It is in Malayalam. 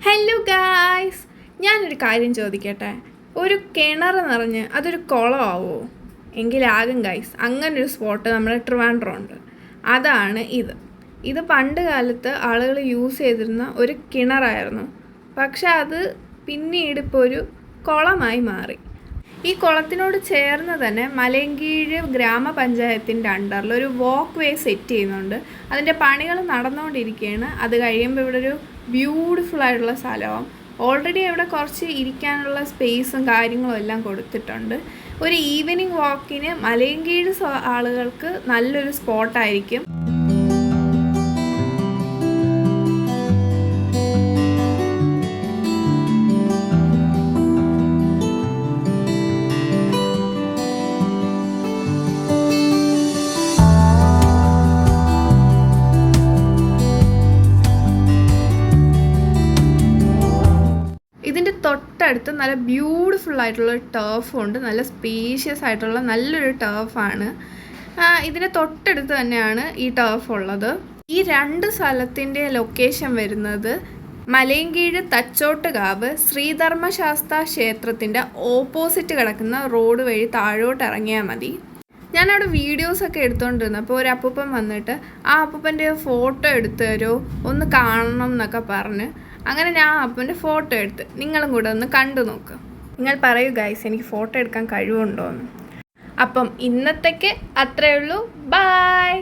ഹലോ ഗായ്സ്, ഞാനൊരു കാര്യം ചോദിക്കട്ടെ. ഒരു കിണർ നിറഞ്ഞ് അതൊരു കുളമാവോ? എങ്കിലാകും ഗായ്സ്. അങ്ങനൊരു സ്പോട്ട് നമ്മുടെ ട്രിവാൻഡ്രം ഉണ്ട്. അതാണ് ഇത് പണ്ട് കാലത്ത് ആളുകൾ യൂസ് ചെയ്തിരുന്ന ഒരു കിണറായിരുന്നു. പക്ഷെ അത് പിന്നീട് ഇപ്പോൾ ഒരു കുളമായി മാറി. ഈ കുളത്തിനോട് ചേർന്ന് തന്നെ മലയൻകീഴ് ഗ്രാമപഞ്ചായത്തിൻ്റെ അണ്ടറിൽ ഒരു വാക്ക് വേ സെറ്റ് ചെയ്യുന്നുണ്ട്. അതിൻ്റെ പണികൾ നടന്നുകൊണ്ടിരിക്കുകയാണ്. അത് കഴിയുമ്പോൾ ഇവിടെ ഒരു ബ്യൂട്ടിഫുൾ ആയിട്ടുള്ള സ്ഥലവും ഓൾറെഡി ഇവിടെ കുറച്ച് ഇരിക്കാനുള്ള സ്പേസും കാര്യങ്ങളും എല്ലാം കൊടുത്തിട്ടുണ്ട്. ഒരു ഈവനിങ് വാക്കിന് മലയൻകീഴ് ആളുകൾക്ക് നല്ലൊരു സ്പോട്ടായിരിക്കും. ഇതിൻ്റെ തൊട്ടടുത്ത് നല്ല ബ്യൂട്ടിഫുൾ ആയിട്ടുള്ള ടർഫുണ്ട്. നല്ല സ്പേഷ്യസ് ആയിട്ടുള്ള നല്ലൊരു ടർഫാണ്. ഇതിൻ്റെ തൊട്ടടുത്ത് തന്നെയാണ് ഈ ടർഫ് ഉള്ളത്. ഈ രണ്ട് സ്ഥലത്തിൻ്റെ ലൊക്കേഷൻ വരുന്നത് മലയൻകീഴ് തച്ചോട്ടുകാവ് ശ്രീധർമ്മശാസ്ത്ര ക്ഷേത്രത്തിൻ്റെ ഓപ്പോസിറ്റ് കിടക്കുന്ന റോഡ് വഴി താഴോട്ട് ഇറങ്ങിയാൽ മതി. ഞാനവിടെ വീഡിയോസൊക്കെ എടുത്തുകൊണ്ടിരുന്നപ്പോൾ ഒരു അപ്പൂപ്പൻ വന്നിട്ട് ആ അപ്പൂപ്പൻ്റെ ഫോട്ടോ എടുത്തു തരുമോ, ഒന്ന് കാണണം എന്നൊക്കെ പറഞ്ഞ് അങ്ങനെ ഞാൻ അപ്പൻ്റെ ഫോട്ടോ എടുത്ത് നിങ്ങളും കൂടെ ഒന്ന് കണ്ടു നോക്ക്. നിങ്ങൾ പറയൂ ഗൈസ്, എനിക്ക് ഫോട്ടോ എടുക്കാൻ കഴിവുണ്ടോ എന്ന്. അപ്പം ഇന്നത്തേക്ക് അത്രയേ ഉള്ളൂ. ബൈ.